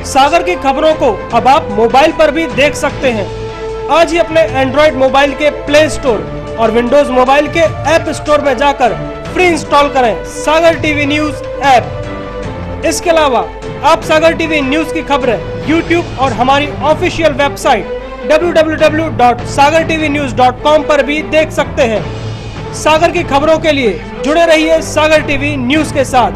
सागर की खबरों को अब आप मोबाइल पर भी देख सकते हैं। आज ही अपने एंड्रॉइड मोबाइल के प्ले स्टोर और विंडोज मोबाइल के ऐप स्टोर में जाकर फ्री इंस्टॉल करें सागर टीवी न्यूज ऐप। इसके अलावा आप सागर टीवी न्यूज की खबरें YouTube और हमारी ऑफिशियल वेबसाइट www.sagartvnews.com पर भी देख सकते हैं। सागर की खबरों के लिए जुड़े रहिए सागर टीवी न्यूज के साथ।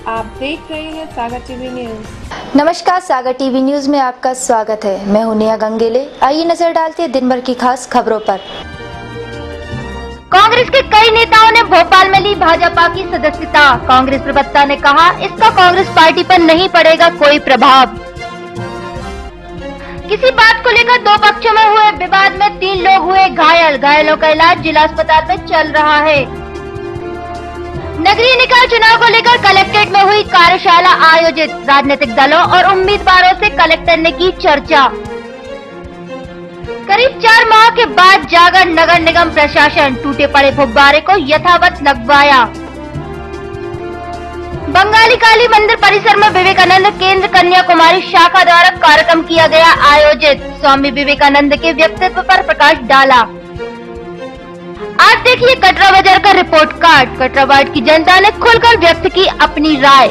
आप देख रहे हैं सागर टीवी न्यूज। नमस्कार, सागर टीवी न्यूज में आपका स्वागत है। मैं हूं नेहा गंगेले। आइए नजर डालते हैं दिन भर की खास खबरों पर। कांग्रेस के कई नेताओं ने भोपाल में ली भाजपा की सदस्यता। कांग्रेस प्रवक्ता ने कहा, इसका कांग्रेस पार्टी पर नहीं पड़ेगा कोई प्रभाव। किसी बात को लेकर दो पक्षों में हुए विवाद में 3 लोग हुए घायल। घायलों का इलाज जिला अस्पताल में चल रहा है। नगरीय निकाय चुनाव को लेकर कलेक्ट्रेट में हुई कार्यशाला आयोजित। राजनीतिक दलों और उम्मीदवारों से कलेक्टर ने की चर्चा। करीब 4 माह के बाद जागर नगर निगम प्रशासन टूटे पड़े फुब्बारे को यथावत लगवाया। बंगाली काली मंदिर परिसर में विवेकानंद केंद्र कन्याकुमारी शाखा द्वारा कार्यक्रम किया गया आयोजित। स्वामी विवेकानंद के व्यक्तित्व पर प्रकाश डाला। आज देखिए कटरा बाजार का रिपोर्ट कार्ड। कटरा वार्ड की जनता ने खुलकर व्यक्त की अपनी राय।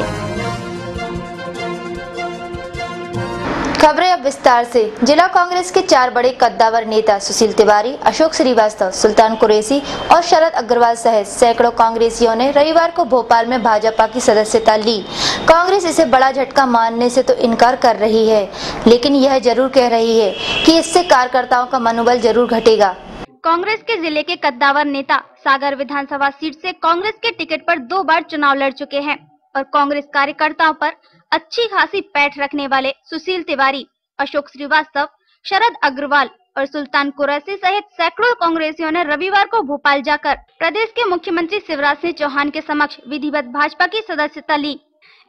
खबरें अब विस्तार से। जिला कांग्रेस के 4 बड़े कद्दावर नेता सुशील तिवारी, अशोक श्रीवास्तव, सुल्तान कुरैशी और शरद अग्रवाल सहित सैकड़ों कांग्रेसियों ने रविवार को भोपाल में भाजपा की सदस्यता ली। कांग्रेस इसे बड़ा झटका मानने से तो इनकार कर रही है, लेकिन यह जरूर कह रही है कि इससे कार्यकर्ताओं का मनोबल जरूर घटेगा। कांग्रेस के जिले के कद्दावर नेता सागर विधानसभा सीट से कांग्रेस के टिकट पर 2 बार चुनाव लड़ चुके हैं और कांग्रेस कार्यकर्ताओं पर अच्छी खासी पैठ रखने वाले सुशील तिवारी, अशोक श्रीवास्तव, शरद अग्रवाल और सुल्तान कुरैशी सहित सैकड़ों कांग्रेसियों ने रविवार को भोपाल जाकर प्रदेश के मुख्यमंत्री शिवराज सिंह चौहान के समक्ष विधिवत भाजपा की सदस्यता ली।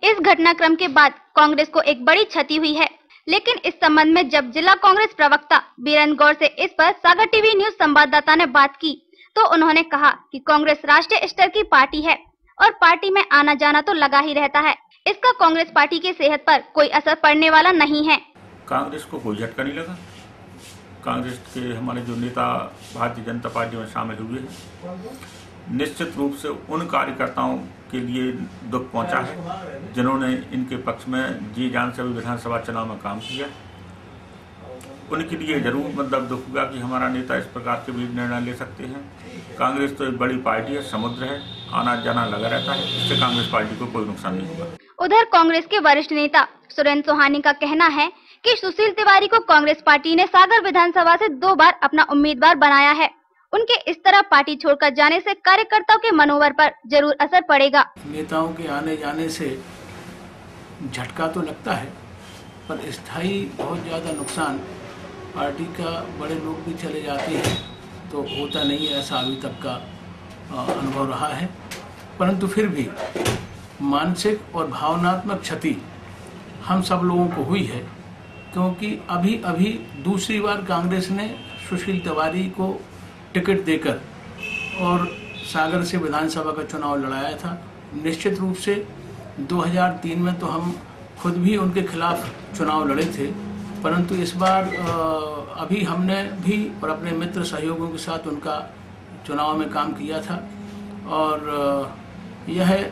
इस घटनाक्रम के बाद कांग्रेस को एक बड़ी क्षति हुई है, लेकिन इस संबंध में जब जिला कांग्रेस प्रवक्ता बीरेन गौर से इस पर सागर टीवी न्यूज संवाददाता ने बात की तो उन्होंने कहा कि कांग्रेस राष्ट्रीय स्तर की पार्टी है और पार्टी में आना जाना तो लगा ही रहता है। इसका कांग्रेस पार्टी की सेहत पर कोई असर पड़ने वाला नहीं है। कांग्रेस को कोई झटका नहीं लगा। कांग्रेस के हमारे जो नेता भारतीय जनता पार्टी में शामिल हुए हैं, निश्चित रूप से उन कार्यकर्ताओं के लिए दुख पहुंचा है जिन्होंने इनके पक्ष में जी जान से भी विधानसभा चुनाव में काम किया। उनके लिए जरूर मतलब दुख हुआ कि हमारा नेता इस प्रकार के भी निर्णय ले सकते हैं। कांग्रेस तो एक बड़ी पार्टी है, समुद्र है, आना जाना लगा रहता है, इससे कांग्रेस पार्टी को कोई नुकसान नहीं होगा। उधर कांग्रेस के वरिष्ठ नेता सुरेंद्र सोहानी का कहना है कि सुशील तिवारी को कांग्रेस पार्टी ने सागर विधानसभा से 2 बार अपना उम्मीदवार बनाया है। उनके इस तरह पार्टी छोड़कर जाने से कार्यकर्ताओं के मनोबल पर जरूर असर पड़ेगा। नेताओं के आने जाने से झटका तो लगता है, पर स्थायी बहुत ज्यादा नुकसान पार्टी का बड़े लोग भी चले जाते हैं तो होता नहीं है, ऐसा अभी तक का अनुभव रहा है। परंतु फिर भी मानसिक और भावनात्मक क्षति हम सब लोगों को हुई है, क्योंकि अभी अभी दूसरी बार कांग्रेस ने सुशील तिवारी को टिकट देकर और सागर से विधानसभा का चुनाव लड़ाया था। निश्चित रूप से 2003 में तो हम खुद भी उनके खिलाफ चुनाव लड़े थे, परंतु इस बार अभी हमने भी और अपने मित्र सहयोगियों के साथ उनका चुनाव में काम किया था और यह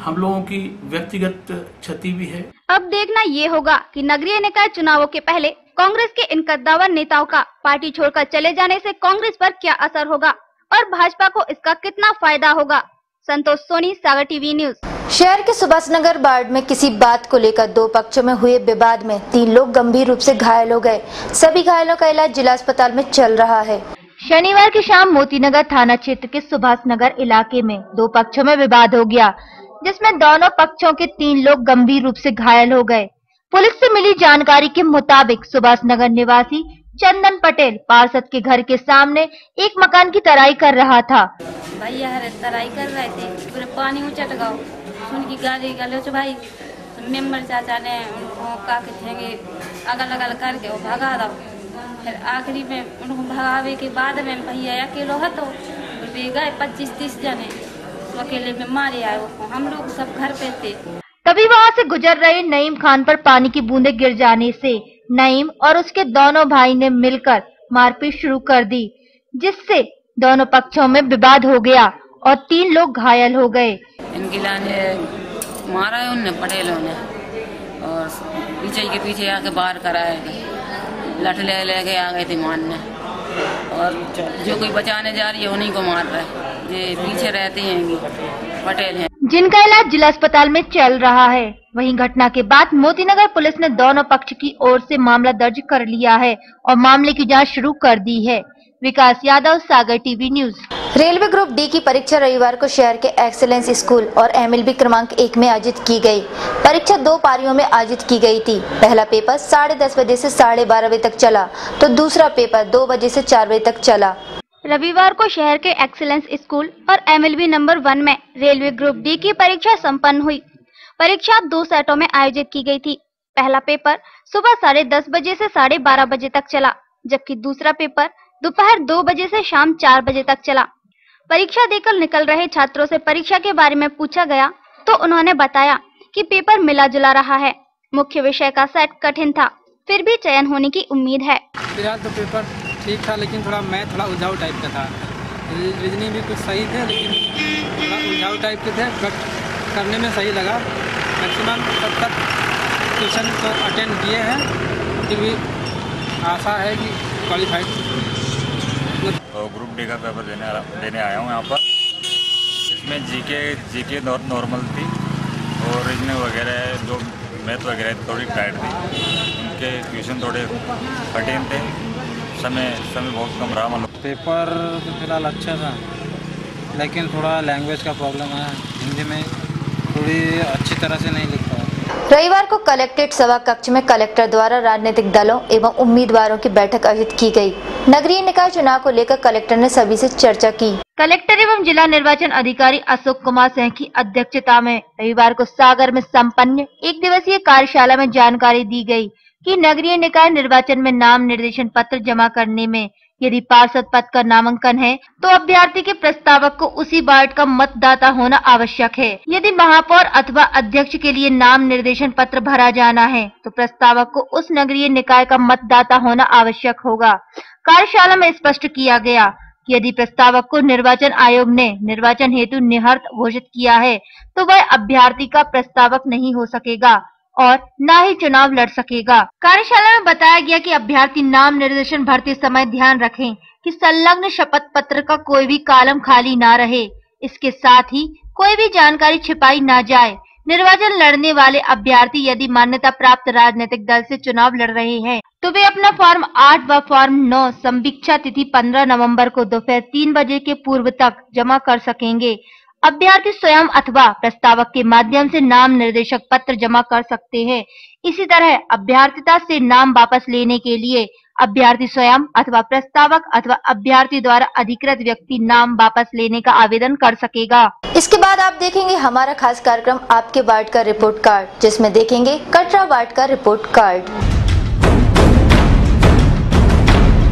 हम लोगों की व्यक्तिगत क्षति भी है। अब देखना ये होगा कि नगरीय निकाय चुनावों के पहले कांग्रेस के इन कद्दावर नेताओं का पार्टी छोड़कर चले जाने से कांग्रेस पर क्या असर होगा और भाजपा को इसका कितना फायदा होगा। संतोष सोनी, सागर टीवी न्यूज। शहर के सुभाष नगर वार्ड में किसी बात को लेकर 2 पक्षों में हुए विवाद में 3 लोग गंभीर रूप से घायल हो गए। सभी घायलों का इलाज जिला अस्पताल में चल रहा है। शनिवार की शाम मोतीनगर थाना क्षेत्र के सुभाष नगर इलाके में 2 पक्षों में विवाद हो गया, जिसमें दोनों पक्षों के 3 लोग गंभीर रूप से घायल हो गए। पुलिस से मिली जानकारी के मुताबिक सुभाष नगर निवासी चंदन पटेल पार्षद के घर के सामने एक मकान की तराई कर रहा था। भैया तराई कर रहे थे, पूरे पानी उचट गया, उनकी गाली गलोच भाई मेंबर चाचा ने उनको का कहते अगल अगल करके वो भगा दो। फिर आखिरी में उनको भगावे के बाद में भैया अकेलो है तो वे गए 25-30 जने तो अकेले में मारे आए वो। हम लोग सब घर पे थे। तभी वहां से गुजर रहे नईम खान पर पानी की बूंदें गिर जाने से नईम और उसके दोनों भाई ने मिलकर मारपीट शुरू कर दी, जिससे दोनों पक्षों में विवाद हो गया और 3 लोग घायल हो गए। इनकी लाने मारा है उनने पटेलों ने और पीछे आके बाहर कराए, लठ ले गए आ गए थे मारने और जो कोई बचाने जा रही है उन्हीं को मार रहा है। ये पीछे रहते हैं पटेल हैं जिनका इलाज जिला अस्पताल में चल रहा है। वहीं घटना के बाद मोतीनगर पुलिस ने दोनों पक्ष की ओर से मामला दर्ज कर लिया है और मामले की जांच शुरू कर दी है। Vikas Yadav, Sagar TV news. Railway group D की परीक्षा रविवार को शहर के एक्सेलेंस स्कूल और MLB क्रमांक 1 में आयोजित की गई। परीक्षा 2 पारियों में आयोजित की गई थी। पहला पेपर 10:30 बजे से 12:30 बजे तक चला तो दूसरा पेपर 2 बजे से 4 बजे तक चला। रविवार को शहर के एक्सीलेंस स्कूल और MLB नंबर 1 में रेलवे ग्रुप डी की परीक्षा संपन्न हुई। परीक्षा 2 सेटों में आयोजित की गई थी। पहला पेपर सुबह 10:30 बजे से 12:30 बजे तक चला, जबकि दूसरा पेपर दोपहर 2 बजे से शाम 4 बजे तक चला। परीक्षा देकर निकल रहे छात्रों से परीक्षा के बारे में पूछा गया तो उन्होंने बताया कि पेपर मिला जुला रहा है। मुख्य विषय का सेट कठिन था, फिर भी चयन होने की उम्मीद है। फिलहाल तो पेपर ठीक था, लेकिन मैथ थोड़ा उलझाऊ टाइप का था। रीजनिंग भी कुछ सही थे, लेकिन थोड़ा उलझाऊ टाइप के थे, बट करने में सही लगा। मैक्सिमम 70 क्वेश्चन तो अटेंड किए हैं, फिर भी आशा है कि क्वालिफाइड। तो ग्रुप डी का पेपर देने आया हूँ यहाँ पर। इसमें जीके नॉर्मल थी और रीजनिंग वगैरह जो मैथ वगैरह थोड़ी टाइट थी। उनके क्वेश्चन थोड़े कठिन थे, समय बहुत कम रहा। मतलब पेपर फिलहाल अच्छा था, लेकिन थोड़ा लैंग्वेज का प्रॉब्लम है। हिंदी में थोड़ी अच्छी तरह से नहीं लिख पाया। रविवार को कलेक्ट्रेट सभा कक्ष में कलेक्टर द्वारा राजनीतिक दलों एवं उम्मीदवारों की बैठक आयोजित की गई। नगरीय निकाय चुनाव को लेकर कलेक्टर ने सभी से चर्चा की। कलेक्टर एवं जिला निर्वाचन अधिकारी अशोक कुमार सिंह की अध्यक्षता में रविवार को सागर में संपन्न 1 दिवसीय कार्यशाला में जानकारी दी गई कि नगरीय निकाय निर्वाचन में नाम निर्देशन पत्र जमा करने में यदि पार्षद पद का नामांकन है तो अभ्यर्थी के प्रस्तावक को उसी वार्ड का मतदाता होना आवश्यक है। यदि महापौर अथवा अध्यक्ष के लिए नाम निर्देशन पत्र भरा जाना है तो प्रस्तावक को उस नगरीय निकाय का मतदाता होना आवश्यक होगा। कार्यशाला में स्पष्ट किया गया कि यदि प्रस्तावक को निर्वाचन आयोग ने निर्वाचन हेतु निरर्थ घोषित किया है तो वह अभ्यर्थी का प्रस्तावक नहीं हो सकेगा और न ही चुनाव लड़ सकेगा। कार्यशाला में बताया गया कि अभ्यर्थी नाम निर्देशन भरते समय ध्यान रखें कि संलग्न शपथ पत्र का कोई भी कॉलम खाली ना रहे। इसके साथ ही कोई भी जानकारी छिपाई ना जाए। निर्वाचन लड़ने वाले अभ्यर्थी यदि मान्यता प्राप्त राजनीतिक दल से चुनाव लड़ रहे हैं तो वे अपना फॉर्म 8 व फॉर्म 9 संवीक्षा तिथि 15 नवंबर को दोपहर 3 बजे के पूर्व तक जमा कर सकेंगे। अभ्यर्थी स्वयं अथवा प्रस्तावक के माध्यम से नाम निर्देशक पत्र जमा कर सकते हैं। इसी तरह अभ्यर्थिता से नाम वापस लेने के लिए अभ्यर्थी स्वयं अथवा प्रस्तावक अथवा अभ्यर्थी द्वारा अधिकृत व्यक्ति नाम वापस लेने का आवेदन कर सकेगा। इसके बाद आप देखेंगे हमारा खास कार्यक्रम आपके वार्ड का रिपोर्ट कार्ड, जिसमें देखेंगे कटरा वार्ड का रिपोर्ट कार्ड।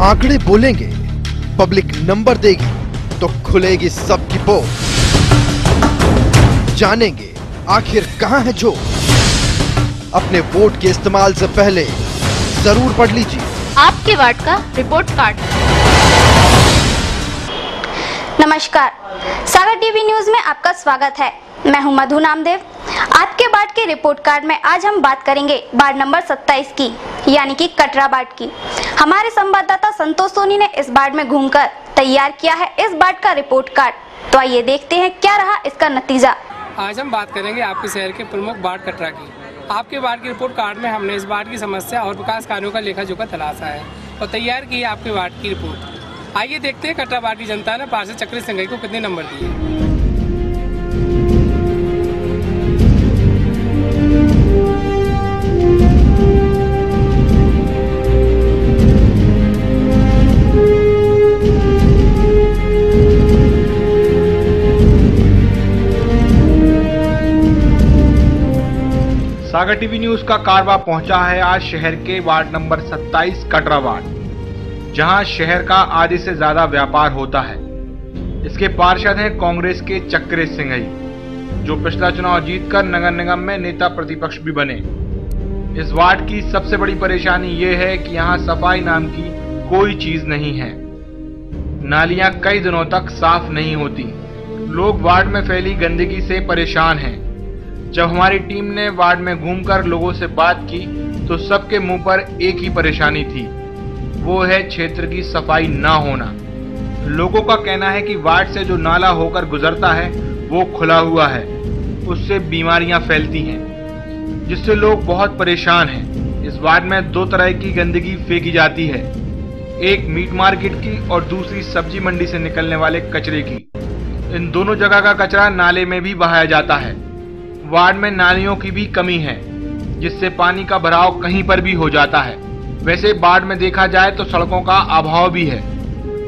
आंकड़े बोलेंगे, पब्लिक नंबर देगी तो खुलेगी सबकी पोल। जानेंगे आखिर कहां है जो। अपने वोट के इस्तेमाल से पहले जरूर पढ़ लीजिए आपके वार्ड का रिपोर्ट कार्ड। नमस्कार, सागर टीवी न्यूज में आपका स्वागत है। मैं हूं मधु नामदेव। आपके वार्ड के रिपोर्ट कार्ड में आज हम बात करेंगे वार्ड नंबर 27 की, यानी कि कटरा वार्ड की। हमारे संवाददाता संतोष सोनी ने इस वार्ड में घूमकर तैयार किया है इस वार्ड का रिपोर्ट कार्ड। तो आइए देखते हैं क्या रहा इसका नतीजा। आज हम बात करेंगे आपके शहर के प्रमुख वार्ड कटरा की। आपके वार्ड के रिपोर्ट कार्ड में हमने इस वार्ड की समस्या और विकास कार्यों का लेखा जोखा तलाशा है और तैयार की है आपके वार्ड की रिपोर्ट। आइए देखते हैं कटरा वार्ड की जनता ने पार्षद चक्री सिंघई को कितने नंबर दिए। सागर टीवी न्यूज का कारवा पहुंचा है आज शहर के वार्ड नंबर 27 कटरा वार्ड। जहां शहर का आधे से ज्यादा व्यापार होता है। इसके पार्षद हैं कांग्रेस के चक्रे सिंघई, जो पिछला चुनाव जीतकर नगर निगम में नेता प्रतिपक्ष भी बने। इस वार्ड की सबसे बड़ी परेशानी ये है कि यहाँ सफाई नाम की कोई चीज नहीं है। नालियां कई दिनों तक साफ नहीं होती। लोग वार्ड में फैली गंदगी से परेशान हैं। जब हमारी टीम ने वार्ड में घूमकर लोगों से बात की तो सबके मुंह पर एक ही परेशानी थी, वो है क्षेत्र की सफाई ना होना। लोगों का कहना है कि वार्ड से जो नाला होकर गुजरता है वो खुला हुआ है, उससे बीमारियां फैलती हैं, जिससे लोग बहुत परेशान हैं। इस वार्ड में दो तरह की गंदगी फेंकी जाती है, एक मीट मार्केट की और दूसरी सब्जी मंडी से निकलने वाले कचरे की। इन दोनों जगह का कचरा नाले में भी बहाया जाता है। वार्ड में नालियों की भी कमी है, जिससे पानी का भराव कहीं पर भी हो जाता है। वैसे वार्ड में देखा जाए तो सड़कों का अभाव भी है।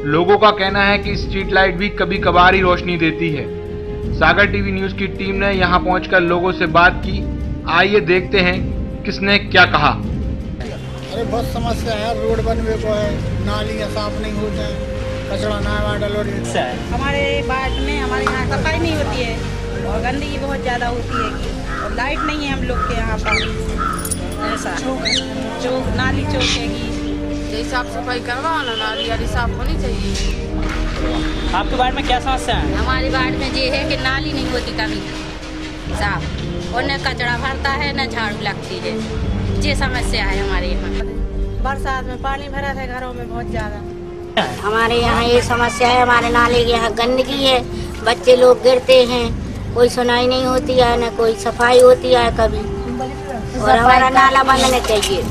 लोगों का कहना है कि स्ट्रीट लाइट भी कभी कभार ही रोशनी देती है। सागर टीवी न्यूज की टीम ने यहां पहुंचकर लोगों से बात की। आइए देखते हैं किसने क्या कहा। अरे बहुत समस्या है, रोड बनवे को है, नालियाँ साफ नहीं होते हैं, कचरा ना डालो। हमारे वार्ड में हमारे यहाँ सफाई नहीं होती है और गंदगी बहुत ज़्यादा होती है और लाइट नहीं है हम लोग के यहाँ पर। ऐसा चौक नाली चौकेगी, साफ सफाई करवाओ ना, नाली वाली साफ होनी चाहिए। आपके वार्ड में क्या समस्या है? हमारे वार्ड में ये है कि नाली नहीं होती कभी साफ, और न कचरा भरता है न झाड़ू लगती है। ये समस्या है हमारे यहाँ। बरसात में पानी भरा है घरों में बहुत ज्यादा। हमारे यहाँ ये समस्या है, हमारे नाले के यहाँ गंदगी है, बच्चे लोग गिरते हैं, कोई सुनाई नहीं होती है, न कोई सफाई होती है कभी, और हमारा नाला बनना चाहिए।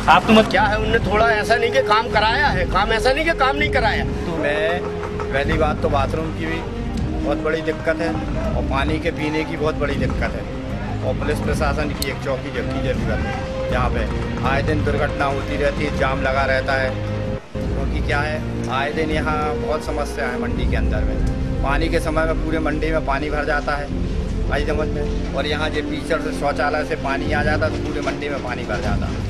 आपको मत क्या है, उनने थोड़ा ऐसा नहीं कि काम कराया है, काम ऐसा नहीं कि काम नहीं कराया। तो मैं पहली बात तो बाथरूम की भी बहुत बड़ी दिक्कत है और पानी के पीने की बहुत बड़ी दिक्कत है, और पुलिस प्रशासन की एक चौकी की जरूरत है। यहाँ पे आए दिन दुर्घटना होती रहती है, जाम लगा रहता है, क्योंकि क्या है आए दिन यहाँ बहुत समस्या है। मंडी के अंदर में पानी के समय में पूरे मंडी में पानी भर जाता है आई समझ में, और यहाँ जो पीछड़ से शौचालय से पानी आ जाता है तो पूरे मंडी में पानी भर जाता है।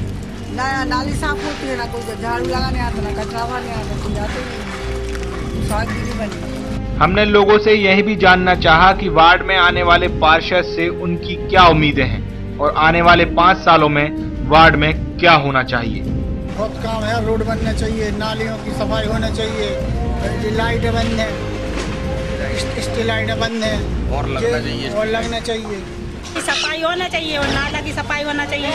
ना नाली साफ होती है, ना कोई झाड़ू लगाने आता, ना कचरा भरने आता, कोई आते नहीं, स्वास्थ्य भी बनी। हमने लोगों से यही भी जानना चाहा कि वार्ड में आने वाले पार्षद से उनकी क्या उम्मीदें हैं और आने वाले 5 सालों में वार्ड में क्या होना चाहिए। बहुत काम है, रोड बनना चाहिए, नालियों की सफाई होना चाहिए, लाइट बंद है, स्ट्रीट लाइट बंद है और लगना चाहिए, सफाई होना चाहिए और नाला की सफाई होना चाहिए,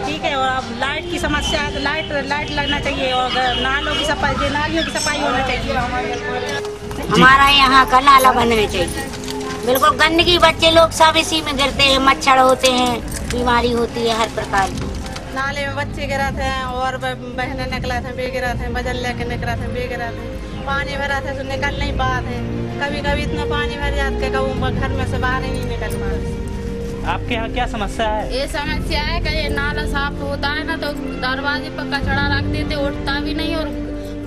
ठीक है। और अब लाइट की समस्या है तो लाइट लगना चाहिए और नालों की सफाई, नालियों की सफाई होना चाहिए। हमारा यहाँ का नाला बनना चाहिए, बिल्कुल गंदगी, बच्चे लोग सब इसी में गिरते हैं, मच्छर होते हैं, बीमारी होती है हर प्रकार की। नाले में बच्चे गिरा थे और बहनें निकला थे, बे गिरा थे, बजल लेके निकला थे, बे गिरा थे, पानी भरा था तो निकल नहीं पाते। कभी कभी इतना पानी भर जाते कभी घर में से बाहर ही नहीं निकल पाते। आपके यहाँ क्या समस्या है? ये समस्या है कि ये नाला साफ होता है ना तो दरवाजे पर कचरा रख देते, उठता भी नहीं और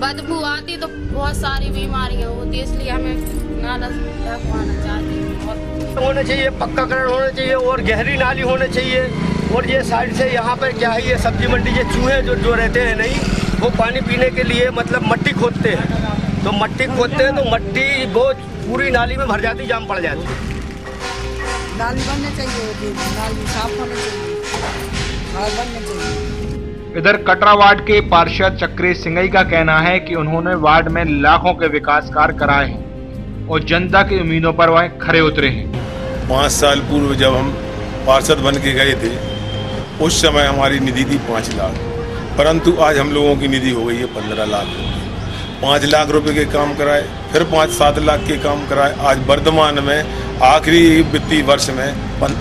बदबू आती तो बहुत सारी बीमारियां होती है, इसलिए हमें नाला रखवाना चाहते हैं। होना चाहिए, पक्काकरण होना चाहिए और गहरी नाली होनी चाहिए। और ये साइड से यहाँ पर क्या है, ये सब्जी मंडी, ये चूहे जो रहते हैं नहीं, वो पानी पीने के लिए मतलब मट्टी खोदते हैं, तो मट्टी खोदते हैं तो मट्टी वो पूरी नाली में भर जाती, जाम पड़ जाती है। नाली बननी चाहिए, नाली साफ होनी चाहिए, बननी चाहिए। इधर कटरा वार्ड के पार्षद चक्रे सिंघई का कहना है कि उन्होंने वार्ड में लाखों के विकास कार्य कराए हैं और जनता की उम्मीदों पर वह खरे उतरे हैं। 5 साल पूर्व जब हम पार्षद बन के गए थे उस समय हमारी निधि थी 5 लाख, परंतु आज हम लोगों की निधि हो गई है 15 लाख। 5 लाख रुपए के काम कराए, फिर 5-7 लाख के काम कराए, आज वर्तमान में आखिरी वित्तीय वर्ष में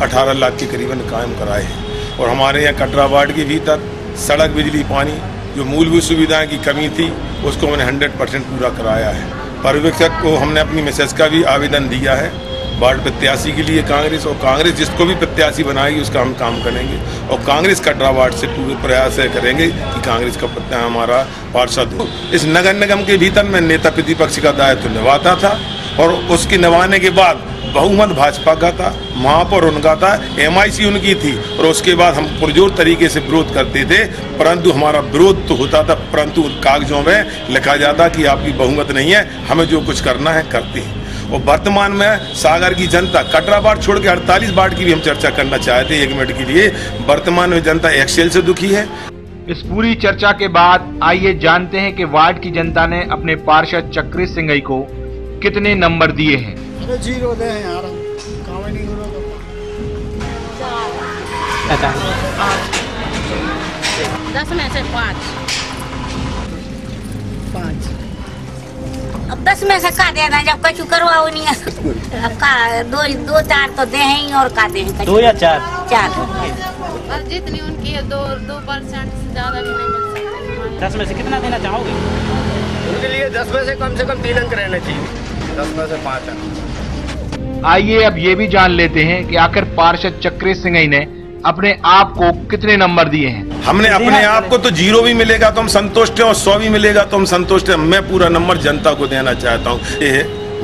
18 लाख के करीबन काम कराए हैं। और हमारे यहाँ कटरा वार्ड के भीतर सड़क, बिजली, पानी, जो मूलभूत सुविधाएं की कमी थी उसको मैंने 100% पूरा कराया है। पर्यवेक्षक को हमने अपनी मिसेज का भी आवेदन दिया है वार्ड प्रत्याशी के लिए कांग्रेस, और कांग्रेस जिसको भी प्रत्याशी बनाएगी उसका हम काम करेंगे और कांग्रेस कटरा वार्ड से पूरे प्रयास करेंगे कि कांग्रेस का हमारा पार्षद हो। इस नगर निगम के भीतर मैं नेता प्रतिपक्ष का दायित्व निभाता था और उसके निभाने के बाद बहुमत भाजपा का था, महापौर उनका था, MIC उनकी थी और उसके बाद हम पुरजोर तरीके से विरोध करते थे, परंतु हमारा विरोध तो होता था, परंतु कागजों में लिखा जाता कि आपकी बहुमत नहीं है, हमें जो कुछ करना है करते हैं। और वर्तमान में सागर की जनता कटरा वार्ड छोड़ के 48 वार्ड की भी हम चर्चा करना चाहते हैं 1 मिनट के लिए। वर्तमान में जनता एक्सेल से दुखी है। इस पूरी चर्चा के बाद आइए जानते हैं कि वार्ड की जनता ने अपने पार्षद चक्री सिंघई को कितने नंबर दिए हैं। 0 दे हैं यार, काम ही नहीं हो रहा। 10 में से 5। अब 10 में से का देना, जब कछु करवाओ नहीं है। अब का 2 4 तो दे हैं ही, और का दे हैं 2 या 4 और जितनी उनकी है 2% से ज्यादा भी नहीं मिल सकती। 10 में से कितना देना चाहोगे? उनके लिए 10 में से कम 3 अंक रहना चाहिए, 10 में से 5 अंक। आइए अब ये भी जान लेते हैं कि आखिर पार्षद चक्री सिंघई ने अपने आप को कितने नंबर दिए हैं। हमने अपने आप को तो 0 भी मिलेगा तो हम संतुष्ट हैं और 100 भी मिलेगा तो हम संतुष्ट हैं। मैं पूरा नंबर जनता को देना चाहता हूँ।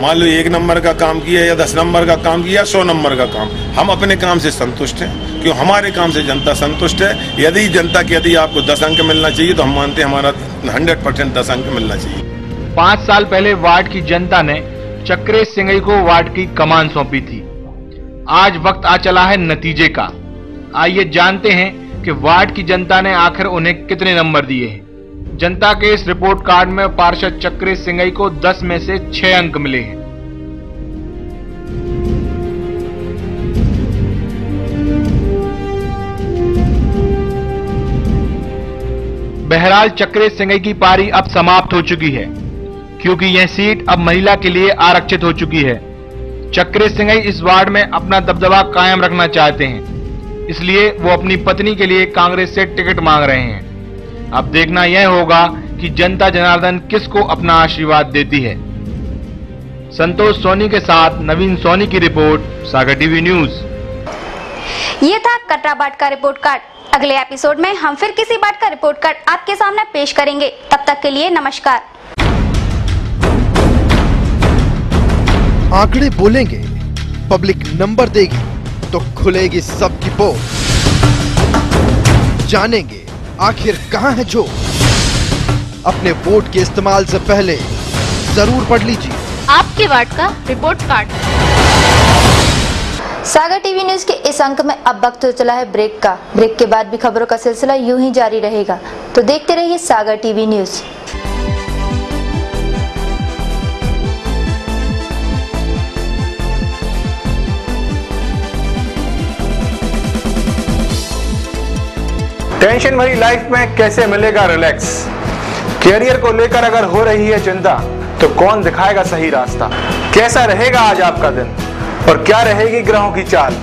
मान लो 1 नंबर का काम किया या 10 नंबर का काम किया, 100 नंबर का काम, हम अपने काम से संतुष्ट हैं, क्यों हमारे काम से जनता संतुष्ट है। यदि जनता कहती है आपको 10 अंक मिलना चाहिए तो हम मानते हैं हमारा 100% 10 अंक मिलना चाहिए। 5 साल पहले वार्ड की जनता ने चक्री सिंघई को वार्ड की कमान सौंपी थी। आज वक्त आ चला है नतीजे का। आइए जानते हैं कि वार्ड की जनता ने आखिर उन्हें कितने नंबर दिए हैं। जनता के इस रिपोर्ट कार्ड में पार्षद चक्री सिंघई को 10 में से 6 अंक मिले हैं। बहरहाल चक्री सिंघई की पारी अब समाप्त हो चुकी है, क्योंकि यह सीट अब महिला के लिए आरक्षित हो चुकी है। चक्री सिंघई इस वार्ड में अपना दबदबा कायम रखना चाहते हैं, इसलिए वो अपनी पत्नी के लिए कांग्रेस से टिकट मांग रहे हैं। अब देखना यह होगा कि जनता जनार्दन किसको अपना आशीर्वाद देती है। संतोष सोनी के साथ नवीन सोनी की रिपोर्ट, सागर टीवी न्यूज। ये था कटरा बाट का रिपोर्ट कार्ड। अगले एपिसोड में हम फिर किसी बाट का रिपोर्ट कार्ड आपके सामने पेश करेंगे। तब तक के लिए नमस्कार। आंकड़े बोलेंगे, पब्लिक नंबर देगी तो खुलेगी सबकी पोल। जानेंगे आखिर कहां है जो। अपने वोट के इस्तेमाल से पहले जरूर पढ़ लीजिए आपके वार्ड का रिपोर्ट कार्ड। सागर टीवी न्यूज के इस अंक में अब वक्त हो चला है ब्रेक का। ब्रेक के बाद भी खबरों का सिलसिला यूं ही जारी रहेगा, तो देखते रहिए सागर टीवी न्यूज। टेंशन भरी लाइफ में कैसे मिलेगा रिलैक्स। कैरियर को लेकर अगर हो रही है चिंता, तो कौन दिखाएगा सही रास्ता। कैसा रहेगा आज आपका दिन और क्या रहेगी ग्रहों की चाल।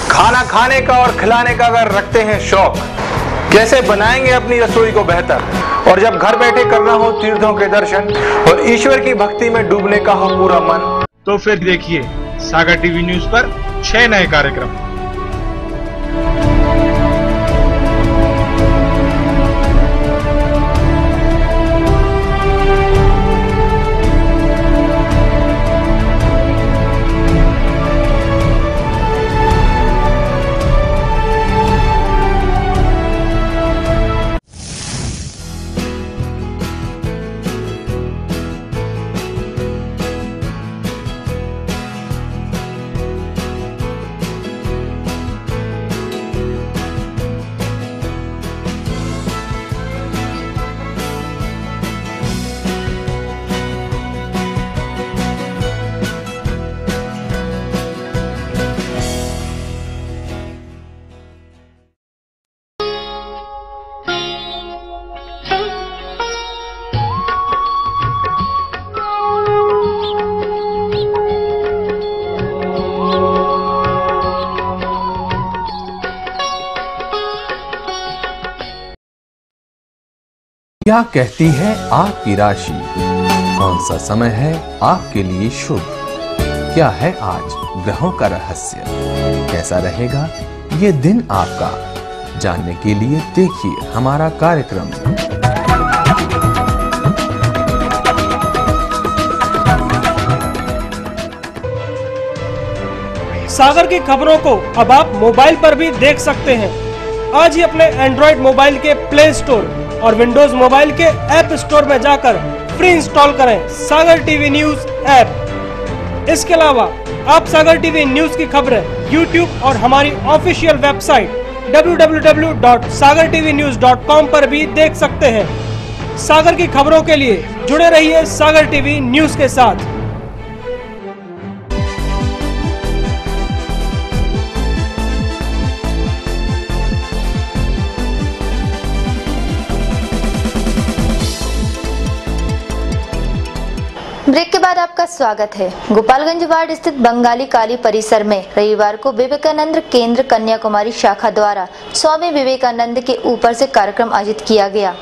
खाना खाने का और खिलाने का अगर रखते हैं शौक, कैसे बनाएंगे अपनी रसोई को बेहतर। और जब घर बैठे करना हो तीर्थों के दर्शन और ईश्वर की भक्ति में डूबने का हो पूरा मन, तो फिर देखिए सागर टीवी न्यूज पर 6 नए कार्यक्रम। क्या कहती है आपकी राशि? कौन सा समय है आपके लिए शुभ? क्या है आज ग्रहों का रहस्य? कैसा रहेगा ये दिन आपका? जानने के लिए देखिए हमारा कार्यक्रम। सागर की खबरों को अब आप मोबाइल पर भी देख सकते हैं। आज ही अपने एंड्रॉइड मोबाइल के प्ले स्टोर और विंडोज मोबाइल के ऐप स्टोर में जाकर फ्री इंस्टॉल करें सागर टीवी न्यूज ऐप। इसके अलावा आप सागर टीवी न्यूज की खबरें YouTube और हमारी ऑफिशियल वेबसाइट www.sagartvnews.com पर भी देख सकते हैं। सागर की खबरों के लिए जुड़े रहिए सागर टीवी न्यूज के साथ। ब्रेक के बाद आपका स्वागत है। गोपालगंज वार्ड स्थित बंगाली काली परिसर में रविवार को विवेकानंद केंद्र कन्याकुमारी शाखा द्वारा स्वामी विवेकानंद के ऊपर से कार्यक्रम आयोजित किया गया।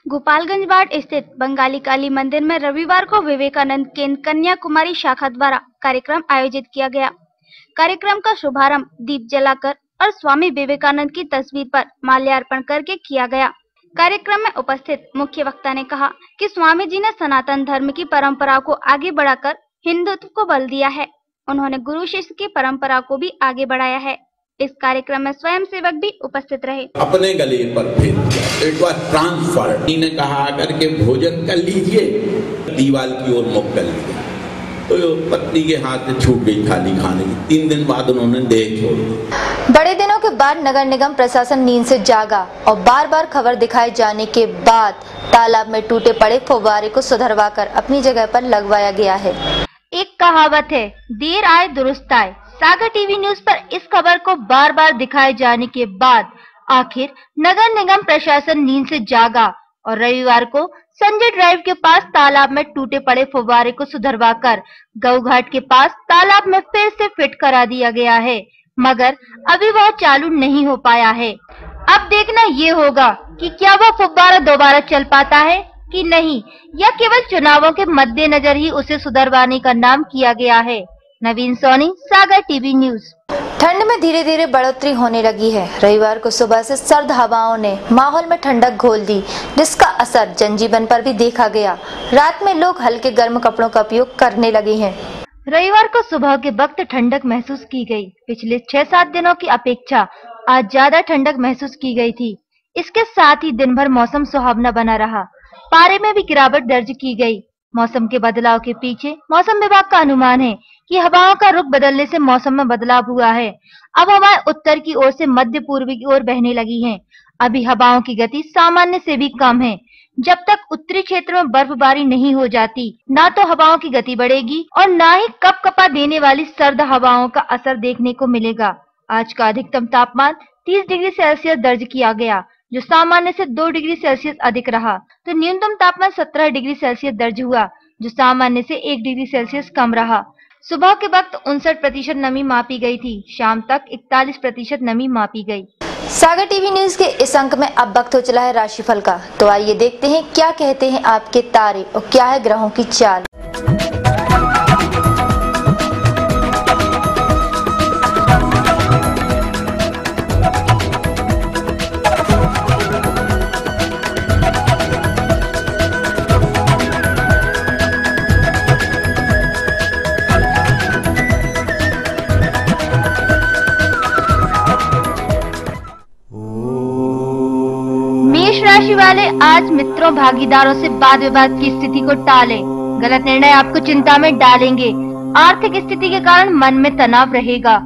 गोपालगंज वार्ड स्थित बंगाली काली मंदिर में रविवार को विवेकानंद केंद्र कन्याकुमारी शाखा द्वारा कार्यक्रम आयोजित किया गया। कार्यक्रम का शुभारंभ दीप जलाकर और स्वामी विवेकानंद की तस्वीर पर माल्यार्पण करके किया गया। कार्यक्रम में उपस्थित मुख्य वक्ता ने कहा कि स्वामी जी ने सनातन धर्म की परंपरा को आगे बढ़ाकर हिंदुत्व को बल दिया है। उन्होंने गुरु शिष्य की परंपरा को भी आगे बढ़ाया है। इस कार्यक्रम में स्वयंसेवक भी उपस्थित रहे। अपने गले पर फेर दिया, एक बार ट्रांसफर ने कहा करके भोजन कर लीजिए, दीवाल की ओर मुख कर लिया तो पत्नी के हाथ से छूट गई थाली खाने की। 3 दिन बाद उन्होंने देह छोड़ दी। बड़े दिनों के बाद नगर निगम प्रशासन नींद से जागा और बार बार खबर दिखाए जाने के बाद तालाब में टूटे पड़े फव्वारे को सुधरवाकर अपनी जगह पर लगवाया गया है। एक कहावत है, देर आए दुरुस्त आए। सागर टीवी न्यूज पर इस खबर को बार बार दिखाए जाने के बाद आखिर नगर निगम प्रशासन नींद से जागा और रविवार को संजय ड्राइव के पास तालाब में टूटे पड़े फव्वारे को सुधरवाकर गौघाट के पास तालाब में फिर से फिट करा दिया गया है, मगर अभी वह चालू नहीं हो पाया है। अब देखना ये होगा कि क्या वह फव्वारा दोबारा चल पाता है कि नहीं, या केवल चुनावों के मद्देनजर ही उसे सुधरवाने का नाम किया गया है। नवीन सोनी, सागर टीवी न्यूज। ठंड में धीरे धीरे बढ़ोतरी होने लगी है। रविवार को सुबह से सर्द हवाओं ने माहौल में ठंडक घोल दी, जिसका असर जनजीवन पर भी देखा गया। रात में लोग हल्के गर्म कपड़ों का उपयोग करने लगे हैं। रविवार को सुबह के वक्त ठंडक महसूस की गई। पिछले 6-7 दिनों की अपेक्षा आज ज्यादा ठंडक महसूस की गई थी। इसके साथ ही दिन भर मौसम सुहावना बना रहा। पारे में भी गिरावट दर्ज की गई। मौसम के बदलाव के पीछे मौसम विभाग का अनुमान है कि हवाओं का रुख बदलने से मौसम में बदलाव हुआ है। अब हवाएं उत्तर की ओर से मध्य पूर्वी की ओर बहने लगी हैं। अभी हवाओं की गति सामान्य से भी कम है। जब तक उत्तरी क्षेत्र में बर्फबारी नहीं हो जाती, ना तो हवाओं की गति बढ़ेगी और ना ही कपकपा देने वाली सर्द हवाओं का असर देखने को मिलेगा। आज का अधिकतम तापमान 30 डिग्री सेल्सियस दर्ज किया गया, जो सामान्य से 2 डिग्री सेल्सियस अधिक रहा। तो न्यूनतम तापमान 17 डिग्री सेल्सियस दर्ज हुआ, जो सामान्य से 1 डिग्री सेल्सियस कम रहा। सुबह के वक्त 59% नमी मापी गई थी। शाम तक 41% नमी मापी गई। सागर टीवी न्यूज के इस अंक में अब वक्त हो चला है राशिफल का। तो आइए देखते हैं क्या कहते हैं आपके तारे और क्या है ग्रहों की चाल। राशि वाले आज मित्रों भागीदारों से वाद विवाद की स्थिति को टालें। गलत निर्णय आपको चिंता में डालेंगे। आर्थिक स्थिति के कारण मन में तनाव रहेगा।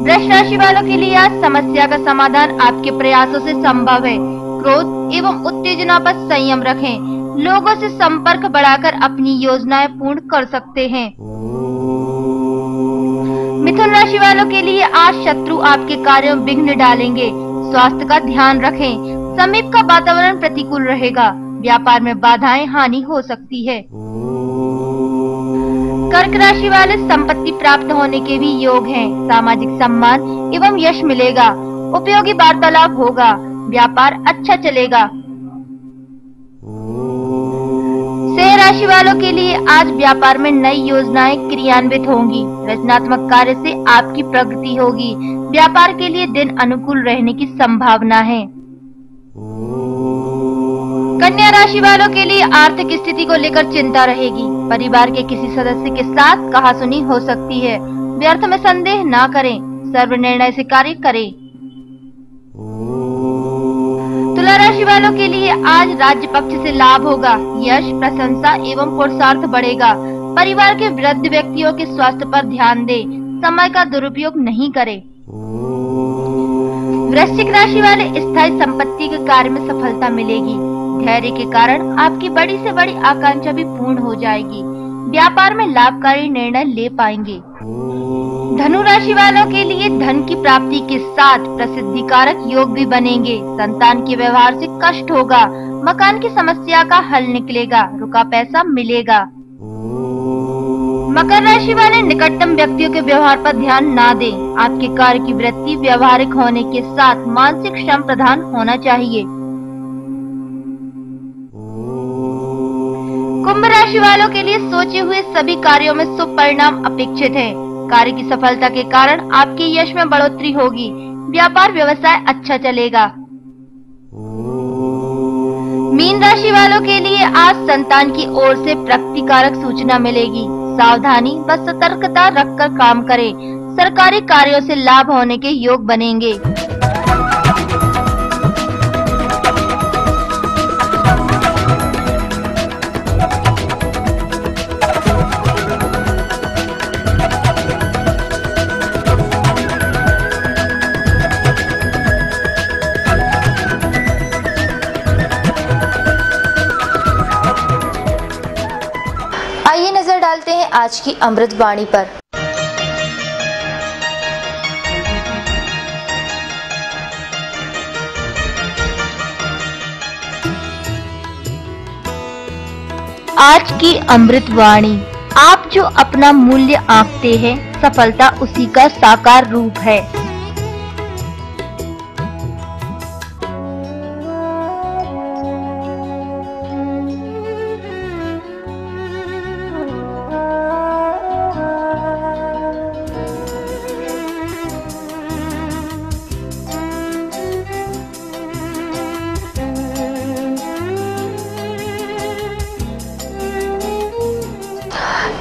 वृष राशि वालों के लिए आज समस्या का समाधान आपके प्रयासों से संभव है। क्रोध एवं उत्तेजना पर संयम रखें। लोगों से संपर्क बढ़ाकर अपनी योजनाएं पूर्ण कर सकते हैं। मिथुन राशि वालों के लिए आज शत्रु आपके कार्यों में विघ्न डालेंगे। स्वास्थ्य का ध्यान रखें। समीप का वातावरण प्रतिकूल रहेगा। व्यापार में बाधाएं हानि हो सकती है। कर्क राशि वाले संपत्ति प्राप्त होने के भी योग हैं। सामाजिक सम्मान एवं यश मिलेगा। उपयोगी वार्तालाप होगा। व्यापार अच्छा चलेगा। सिंह राशि वालों के लिए आज व्यापार में नई योजनाएं क्रियान्वित होंगी। रचनात्मक कार्य से आपकी प्रगति होगी। व्यापार के लिए दिन अनुकूल रहने की संभावना है। कन्या राशि वालों के लिए आर्थिक स्थिति को लेकर चिंता रहेगी। परिवार के किसी सदस्य के साथ कहासुनी हो सकती है। व्यर्थ में संदेह ना करें, सर्व निर्णय से कार्य करें। तुला राशि वालों के लिए आज राज्य पक्ष से लाभ होगा। यश, प्रशंसा एवं पुरुषार्थ बढ़ेगा। परिवार के वृद्ध व्यक्तियों के स्वास्थ्य पर ध्यान दें। समय का दुरुपयोग नहीं करें। वृश्चिक राशि वाले स्थायी संपत्ति के कार्य में सफलता मिलेगी। धैर्य के कारण आपकी बड़ी से बड़ी आकांक्षा भी पूर्ण हो जाएगी। व्यापार में लाभकारी निर्णय ले पाएंगे। धनु राशि वालों के लिए धन की प्राप्ति के साथ प्रसिद्धि कारक योग भी बनेंगे। संतान के व्यवहार से कष्ट होगा। मकान की समस्या का हल निकलेगा। रुका पैसा मिलेगा। मकर राशि वाले निकटतम व्यक्तियों के व्यवहार पर ध्यान ना दें। आपके कार्य की वृत्ति व्यवहारिक होने के साथ मानसिक श्रम प्रधान होना चाहिए। कुंभ राशि वालों के लिए सोचे हुए सभी कार्यों में शुभ परिणाम अपेक्षित है। कार्य की सफलता के कारण आपके यश में बढ़ोतरी होगी। व्यापार व्यवसाय अच्छा चलेगा। मीन राशि वालों के लिए आज संतान की ओर से प्रगतिकारक सूचना मिलेगी। सावधानी व सतर्कता रखकर काम करें। सरकारी कार्यों से लाभ होने के योग बनेंगे। आइए नजर डालते हैं आज की अमृत वाणी पर। आज की अमृत वाणी। आप जो अपना मूल्य आंकते हैं, सफलता उसी का साकार रूप है।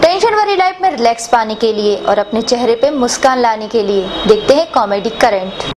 टेंशन भरी लाइफ में रिलैक्स पाने के लिए और अपने चेहरे पे मुस्कान लाने के लिए देखते हैं कॉमेडी करंट।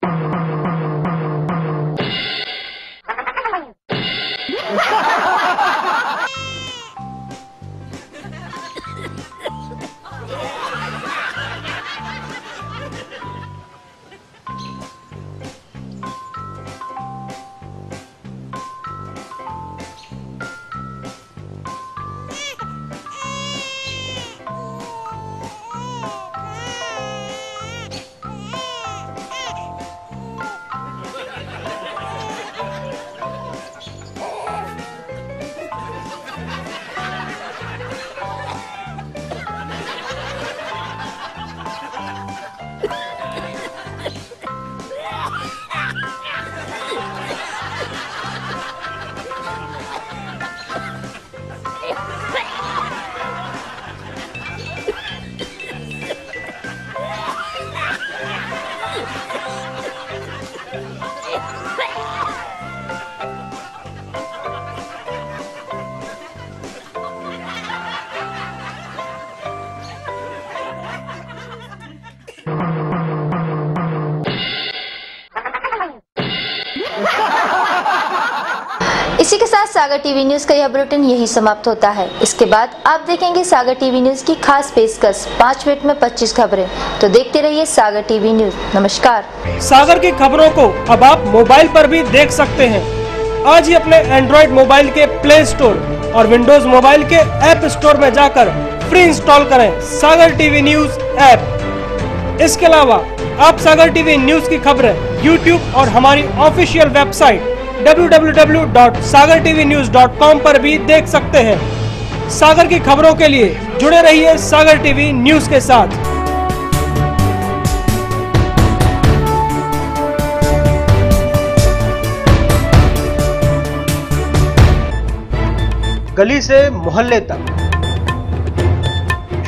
इसी के साथ सागर टीवी न्यूज का यह बुलेटिन यही समाप्त होता है। इसके बाद आप देखेंगे सागर टीवी न्यूज की खास पेशकश 5 मिनट में 25 खबरें। तो देखते रहिए सागर टीवी न्यूज। नमस्कार। सागर की खबरों को अब आप मोबाइल पर भी देख सकते हैं। आज ही अपने एंड्रॉइड मोबाइल के प्ले स्टोर और विंडोज मोबाइल के ऐप स्टोर में जाकर फ्री इंस्टॉल करें सागर टीवी न्यूज ऐप। इसके अलावा आप सागर टीवी न्यूज की खबरें YouTube और हमारी ऑफिशियल वेबसाइट www.sagartvnews.com पर भी देख सकते हैं। सागर की खबरों के लिए जुड़े रहिए सागर टीवी न्यूज के साथ। गली से मोहल्ले तक,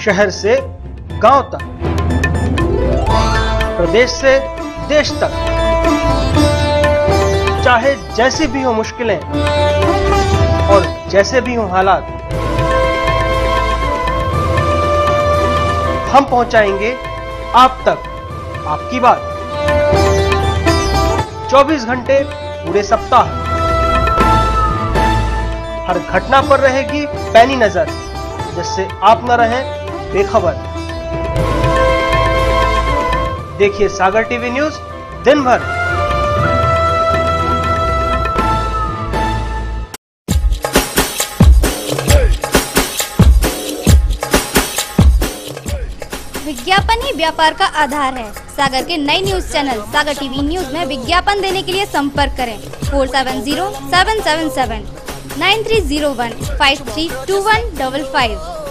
शहर से गांव तक, प्रदेश से देश तक, चाहे जैसी भी हो मुश्किलें, जैसे भी हों हालात, हम पहुंचाएंगे आप तक आपकी बात। 24 घंटे पूरे सप्ताह, हर घटना पर रहेगी पैनी नजर, जिससे आप न रहें बेखबर। देखिए सागर टीवी न्यूज दिन भर। विज्ञापन ही व्यापार का आधार है। सागर के नए न्यूज चैनल सागर टीवी न्यूज में विज्ञापन देने के लिए संपर्क करें 4707779301 532155।